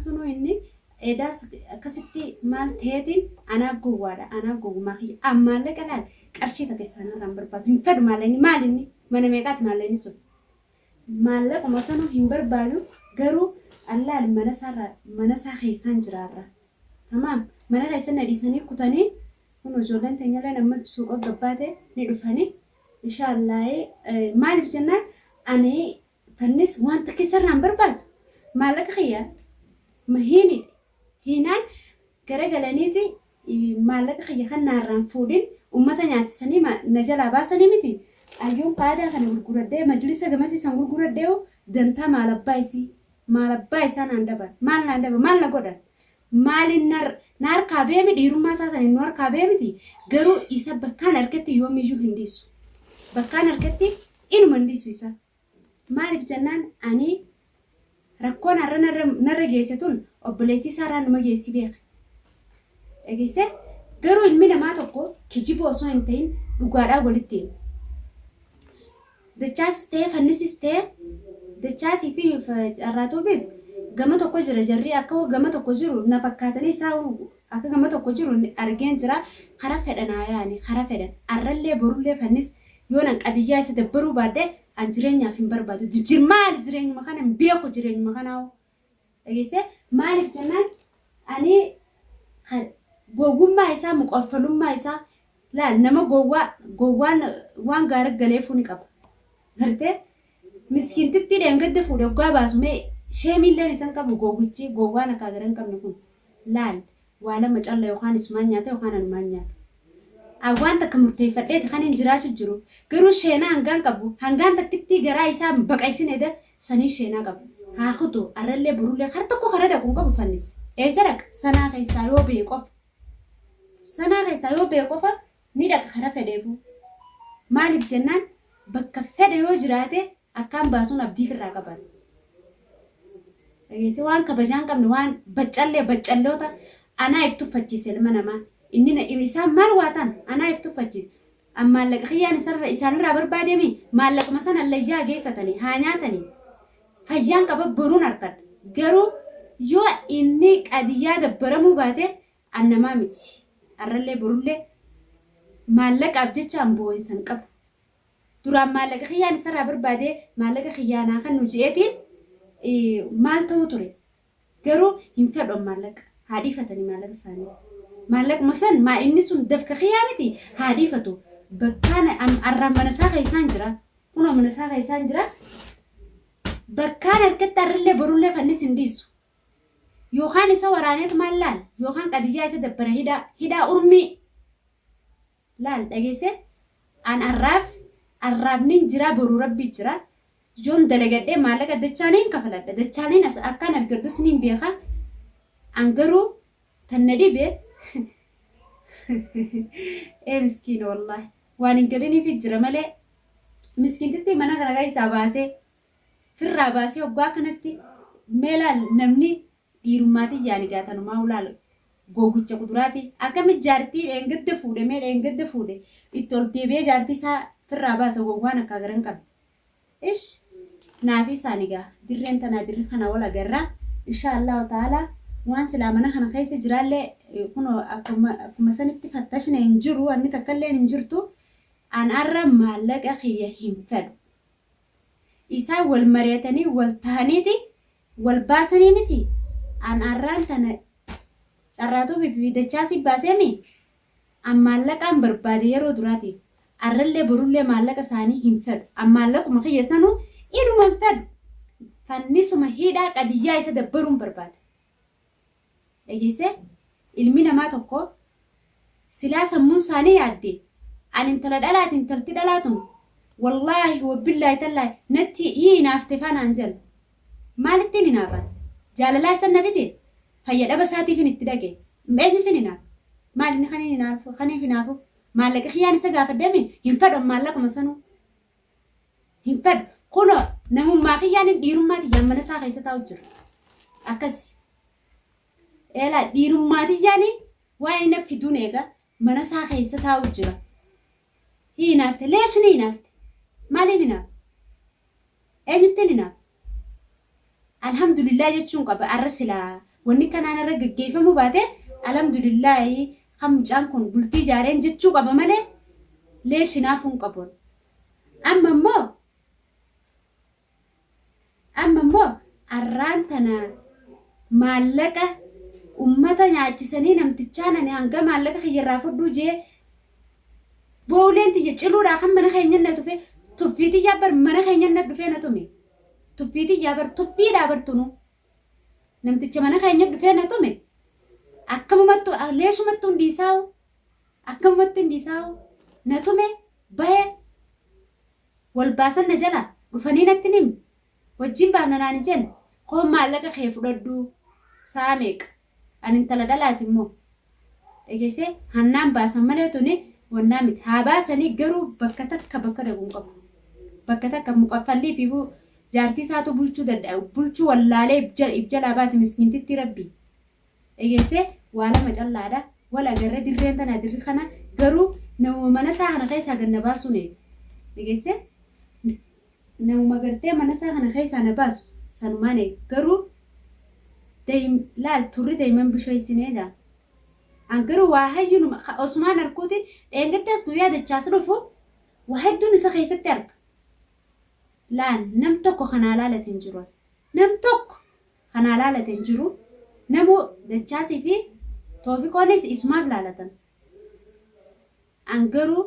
sunu inni edaas akkasitti maal ta'eetiin anaaf gowwumaa kiyya ammaallee qalaal qarshii takka isaanii kan barbaadu hin fedhu maalinni mana meeqaati maallenni sun maallaquma sanuu hin barbaadu garuu allaal mana isaa keessaan jiraarra tamaam mana keessan dhiisanii kutanii kun ijoolleen teenyallee nama suuqa gabbaate ni dhufanii inshaallah maaliif jennaan ani fannis wanta keessarraan barbaadu maallaqa kiyya mahiini hinaan garagalaniiti maallaqa kiyya kan naarraan fuudhin ummata nyaachisanii na jalaa baasanii miti ayyuun qaadaa kana gurguradhee majlisa gamasiisan gurguradhee dantaa maalabbaa isaa naan daban maal na godhan maalin naar kaabeemi dhiirummaa isaa sanin nu harkaa beemiti garuu isa bakkaan harkatti yoomiyyuu hin dhiisu bakkaan harkatti inuma hin dhiisu isa maaliif jennaan ani rakkoon har'a narra geessituun obboleettii isaarraa nama geessi beeka egeesse garuu ilmi namaa tokko kijiba osoo hin ta'in dhugaadhaa walitti himu dachaasis ta'ee fannisis ta'ee dachaasii fi arraatuufis gama tokko jira jarri akka gama tokko jiru na fakkaatanii isaa akka gama tokko jiru argeen jira kara fedhanaa yaani kara fedhan arrallee borullee fannis yoo nan qadiyyaa isa dabbaruu baadde an jireenyaaf hin barbaadu maali jireenyuma kana hin beeku jireenyuma kanaa egeesse maaliif jennaan ani gowwummaa isaa muqaffalummaa isaa laal nama gowwaan waan gaarii galeefuu ni qaba gartee miskiintitti dheengadde fuudhe oggaa baasume sheemilleen isan qabu gowwichi gowwaan akka garan qabne kun laal waa lama calla yookaan ismaan nyaata yookaan anumaan nyaata awwaan takka murteeffadheeti kan hin jiraachuu jiru garuu sheenaa hangaan qabu hangaan takkitti garaa isaa baqaysin eda sanii sheenaa qabu haa kutu arrallee burullee kara tokko kara dhaquun qabu fannis eessa dhaqa sanaa keessaa yoo bee qofa ni dhaqa kara fedheefu maaliif jennaan bakka fedhe yoo jiraate akkaan baasuun abdiif irraa qaban egeesse waan kabajaan qabne waan baccalloota anaa if tuffachiise ilma namaa inni isaan maal waataan anaa if tuffachiise maallaqa kiyyaan isaanirraa barbaadeemi maallaquma sana allayyaa geeffatanii haa nyaatanii fayyaan qaba boruun argadha garuu yoo inni qadiyyaa dabbaramuu baate annamaa miti arrallee borullee maallaqaaf jecha amboo'insan qabu duraan maallaqa kiyyaan isarraa barbaadee maallaqa kiyyaanaa kan nu je'eetiin maal ta'uu ture garuu hin fedhon maallaqa haa dhiifatanii maallaqa isaanii maallaquma san inni sun dafka kiyyaa miti haa dhiifatu bakkaan arraan mana isaa keessaan jira kunoo mana isaa keessaan jira bakkaan harkatti arrillee borullee fannis hin dhiisu yookaan isa waraaneetu maal laal yookaan qadiyyaa isa dabbara hidhaa urmii laal dhageesse an arraabniin jira boruu rabbii jira yoon dalagadhee maallaqa dachaaniin kafaladha dachaaniin akkaan argadhus niin beeka an garuu tanna dhibee miskiin wallahi waan hin gadiniif jira malee miskiintitti mana kana isaa baasee firraa baasee waggaa kanatti meelaal namni dhiirummaatii yaani gaatanumaa ulaala gogucha kuduraa fi akkamitti jaartii dheengadda fuudhe itti ol deebi'ee jaartii isaa firraa baasa gowwaan akka garan qabu ish naafi isaanii gaa dirreen tanaa dirri kana wal agarraa inshaallahu ta'ala waan silaa mana kana keessa jiraallee kunoo akkuma sanitti fattashna hin jiru wanni takkallee hin jirtu an arra maallaqa kiyya hin fedhu isaan wal mari'atanii wal ta'aniiti wal baasanii miti an arraan tana carraatuu fi dachaasii baaseemi an maallaqaan barbaade yeroo duraati arrallee borullee maallaqa isaanii hin fedhu an maallaquma kiyya sanuu inuma hin fedhu fannisuma hidhaa qadiyyaa isa dabbaruun barbaade dhageesse ilmi namaa tokko silaa sammuun isaanii yaadde an intala dhalaati intalti dhalaatun wallaahi wabbillaahi tallaahi natti hinaafte fanaan jala maalittiin hinaafan jaalalaa isa nafite fayyadhaba isaatiif itti dhage eenyuuf hinaaf maalinni kaniif hinaafu maallaqa kiyyaan isa gaafadhame hin fedhu maallaquma sanuu hin fedhu kuno namummaa kiyyaan dhiirummaati mana isaa keessa taa'u jira akkasi eelaa dhiirummaati yaani waan inni fiduun eega mana isaa keessa taa'u jira hinaafte leeshni hinaafte maaliin hinaaf eenyutti hinaaf alhamdulillah jechuun qaba arra silaa wanni kanaan irra gaggeeffamu baate alhamdulillaahi kan mucaan kun bultii ijaareen jechuu qaba malee leeshinaafuu hin qabuun. Amma immoo arraan tana maallaqa ummata nyaachisanii namtichaan ani hanga maallaqa kiyyarraa fudhuu jee booleen tiyya ciluudhaa kan mana keenya na tufe tuffiitii yaabar mana keenya na dhufee na tume tuffiitii yaabar tuffii dhaabartunu namticha mana keenya dhufee na tume akkamumattu leeshumattu hundiisaa'u na tume bahee wal baasan na jala dhufanii natti nimi wajjin baana naan jenna koo maallaqa kee fudhadhu sa'a meeqa ani intala dhalaati immoo egeessee hannaan baasan malee tuni wannaa miti haa baasanii garuu bakka takka bakka dhabuun qabu bakka takka muqaffallii fi jaartii isaatu bulchuu danda'u bulchuu wallaalee ibjalaa baase miskiintitti rabbi egeessee waa lama callaadha wal agarree dirreen tana dirri kana garuu nama mana isaa kana keessaa ganna baasuun egeessee nama gartee mana isaa kana keessaa na baasu sanumaan garuu laal turri deeman bishoo isinee jaa an garuu waa hayyuun Osmaan Arkuuti dheengaddaas guyyaa dachaas dhufu waa hedduun isa keessatti arga laan nam tokko kanaa laalatiin jiru namu dachaasii fi toofiqoonis isumaaf laalatan an garuu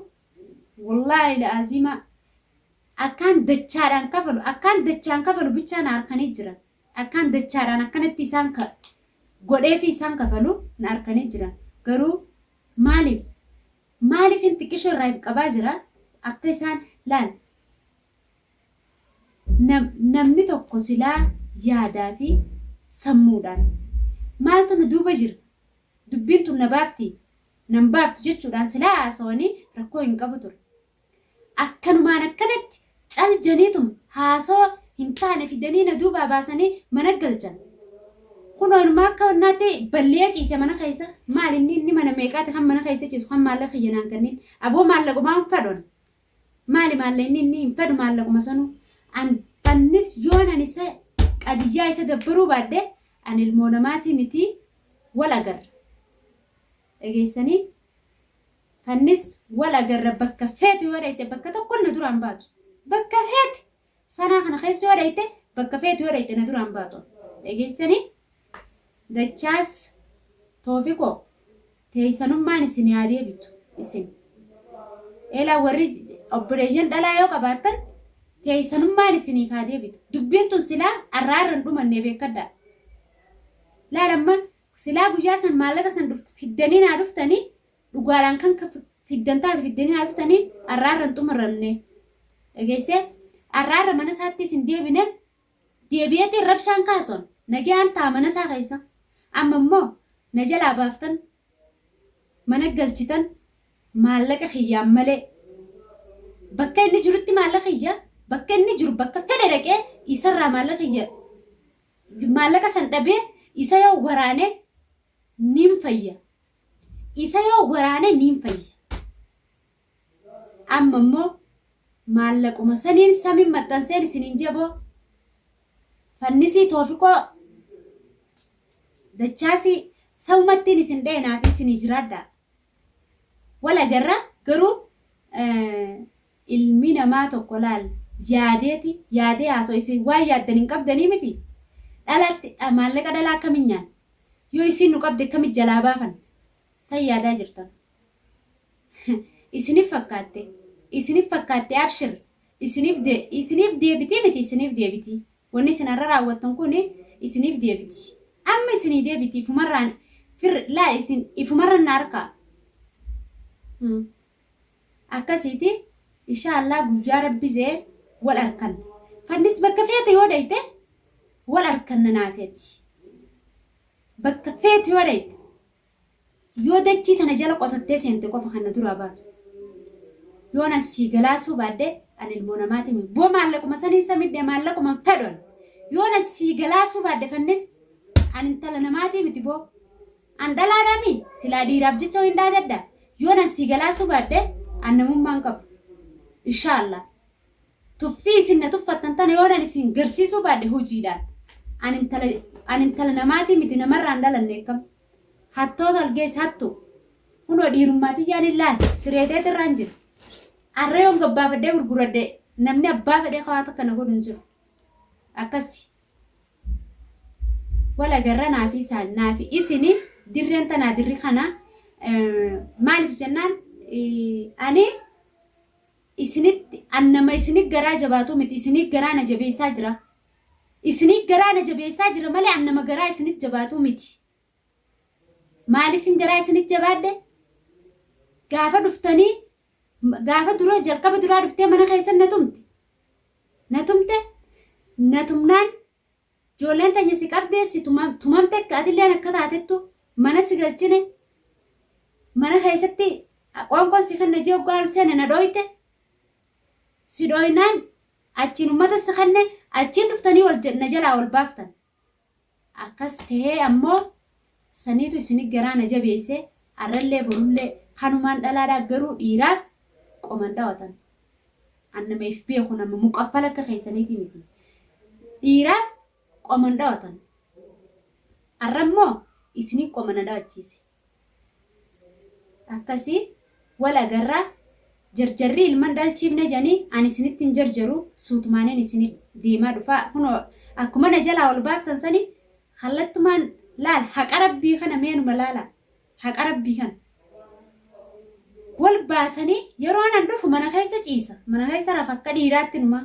wallaahi la'azima akkaan dachaan kafalu bichaan harkanii jiran akkaan dachaadhaan akkanatti isaan godhee fi isaan kafalu na harkanii jiran garuu maaliif hin xiqqishoo irraa qabaa jira akka isaan laal namni tokko silaa yaadaa fi sammuudhaan maaltu nu duuba jira dubbiin tun nan baafti jechuudhaan silaa haasawanii rakkoo hin qabu ture akkanumaan akkanatti caljaniitum haasoo hin taane fidanii na duubaa baasanii mana galchan kunoonuma akka wannaatti ballee ciise mana keessa maal inni mana meeqaati kan mana keessa ciisu kan maallaqa kiyyanaan kanneen aboo maallaqumaa hin fadhon maali inni hin fadhu maallaquma sanuu annis yoonan isa qadiyyaa isa dabbaruu baadde an ilmoo namaatii miti wal agarra dhageessanii kannis wal agarra bakka feeti yoo dhayte bakka tokko na duraan baatu bakka feeti sanaa kana keessa yoo dhayte bakka feeti yoo dhayte na duraan baatu dhageessanii dachaas toofiqoo teessanummaan isin yaadee bitu isin eelaa warri obboleeyyan dhalaa yoo qabaattan teessanummaan isinii kaadee bitu dubbiin tun silaa arraarran dhumannee beekaddaa laalamma silaa guyyaa san maallaqa san fiddanii naa dhuftanii dhugaadhaan kan fiddan taate fiddanii naa dhuftanii arraarran xumarranne dhageessee arraarra mana isaatti isin deebi'eetiin rabshaan kaason nagaan taa mana isaa keessa amma immoo na jalaa baaftan mana galchitan maallaqa kiyyaan malee bakka inni jirutti maallaqa kiyya bakka inni jiru bakka fedhe dhaqee isarraa maallaqa san dhabee isa yoo waraane niin fayya amma immoo maallaquma saniin samiin maxxanseen isiniin jeboo fannisii toofiqoo dachaasii sawmattiin isin dheenaa fi isinii jiraadhaa wal agarra garuu ilmi namaa tokko laal yaadee haasoo isin waan yaaddan hin qabdanii miti dhalatti maallaqa dhalaa akkamiin nyaan yoo isin nu qabde akkamit jalaa baafan san yaadaa jirtan isiniif fakkaatte abshir isiniif deebitii miti isiniif deebitii wanni isin irra raawwattan kun isiniif deebiti amma isinii deebiti ifumarraan na harkaa akkasiiti inshaallah guyyaa rabbizee wal arkan fannis bakka feete yoo dhayte wal arkan nanaafeeti bakka feete yoo dhayte yoo dachii tana jala qotattee seente qofa kana duraa baatu yoo nan sii galaasuu baadde an ilmoo namaati boo maallaquma sanii samidde maallaquma fedhon yoo nan sii galaasuu baadde fannis an intala namaati miti boo an dhalaadhaami silaa dhiiraaf jecha hin dhaadadda yoo nan sii galaasuu baadde an namummaan qabu inshaallah tuffii isin na tuffattan tana yoo nan isin garsiisuu baadde hojiidhaan Ani intala namaati miti namarraa hin dhalanne kam. Hattoota algees hattu. Kunoo dhiirummaati jaan illaan sireetee irraan jira. Arree on gabbaafadhee gurguradhee namni abbaa fedhee kawaata kana godhu hin jiru. Akkasi. Wala garra naafi isaan naafi isini dirreen tanaa dirri kana maaliif jennaan ani isinitti annama isinit garaa jabaatu miti isinit garaa na jabeessaa jira. Isinit garaa na jabeessaa jira malee annama garaa isinit jabaatu miti. Maaliifin garaa isinit jabaadde? Gaafa dhuftanii gaafa dura jalqaba duraa dhuftee mana keessan na tumnaan ijoolleen tanya si qabdee si tumamte aatilleen akka taatettu mana si galchine mana keessatti qoonqoon si kanna jee oggaa seene na dhooyte si dhooynaan achiin ummata si kanne achiin dhuftanii na jalaa wal baaftan akkas ta'ee ammoo saniitu isinit garaa na jabeesse arrallee borullee kanumaan dhalaadhaa garuu dhiiraaf qoman dhawatan annameef beeku nama muqaffala akka keessaniiti miti dhiiraaf qoman dhawatan arrammoo isinit qomana dhawachiise akkasii wal agarraa jarjarri ilman dhalchiifne janii ani isinitti hin jarjaru suutumaaneen isinit deemaa dhufaa kunoo akkuma na jalaa wal baaftan sani kallattumaan laal haqa rabbii kana meenuma laala haqa rabbii kana wal baasanii yeroo anan dhufu mana keessa ciisa mana keessa raf akka dhiiraatti numa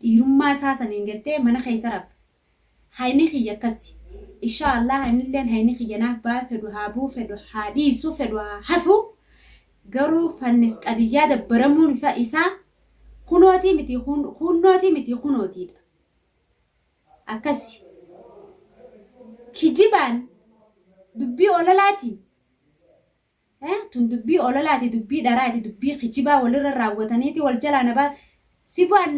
dhiirummaa isaa saniin gartee mana keessa raf hayni kiyya akkasi inshaallah haynilleen hayni kiyya naaf baa fedhu haa buu fedhu haa dhiisu fedhu haa hafu garuu fannis qadiyyaa dabbaramuun isaa hunootii miti hunootiidha akkasi kijibaan dubbii olalaatiin tun dubbii ololaati dubbii dharaati dubbii kijibaa walirra raawwataniiti wal jalaa nabaa si bu'an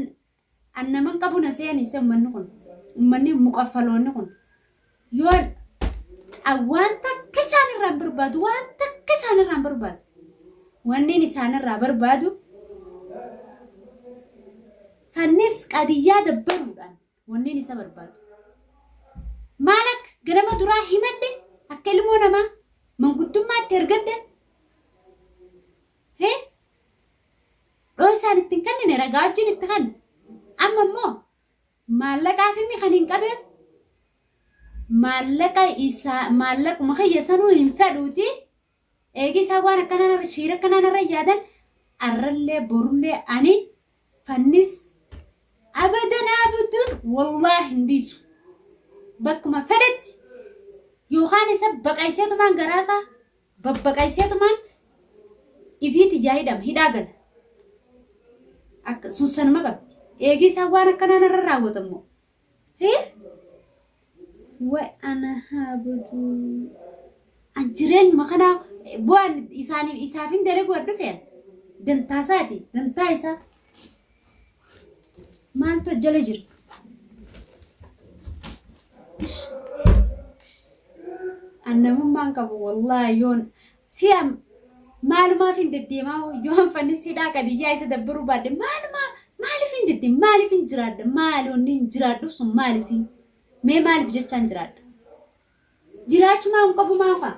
annaman qabu na seenise ummanni muqaffaloonni kun yoo waan takka isaanirraan barbaadu wanniin isaanirraa barbaadu fannis qadiyyaa dabbaruudhaan wanniin isa barbaadu maal akka ganama duraa himadde akka ilmoo namaa mangudummaatti ergadde dhoo isaan ittiin kannine ragaa wajjin itti kan amma immoo maallaqaa fi mi kan hin qabeef maallaquma kiyyasanuu hin fedhuuti eegi isaa waan akkanaan shiira akkanaan irra yaadan arrallee borullee ani fannis abadan abudun wallaahi hin dhiisu bakkuma fedhetti yookaan isa baqayseetumaan garaasaa babbaqayseetumaan ifiiti jaahidhama hidhaa gala akka sunsanuma qabdi eegi isaa waan akkanaan irra raawwatamu way ana haabadu an jireenyuma kanaa bu'aan isaafin daree bu'aa dhufeen dantaasaati dantaa isaa maaltu jala jira annamummaan qabu wallaahi yoon si'am maalumaaf hin deddeemaa yoon fannisidhaa qadiyyaa isa dabbaruu baadde maaliif hin deddeemu maaliif hin jiraadda maaliif hin jiraaddu sun maalisi mee maaliif jechaan jiraadda jiraachumaa hin qabu maafa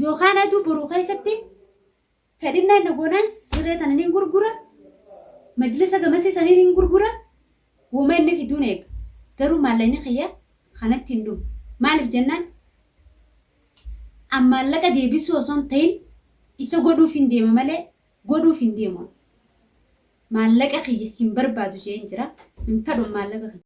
yookaan aduu boruu keessatti fedhinnaa inni goonaan siree tananii gurgura majlisa gamasii sanii hin gurgura wama inni fiduun eega garuu maallaqni kiyya kanatti hin dhumu maaliif jennaan maallaqa deebisuu osoo hin ta'in isa godhuuf hin deema malee godhuuf hin deemu maallaqa kiyya hin barbaadu jee hin jira hin fedhu maallaqa kiyya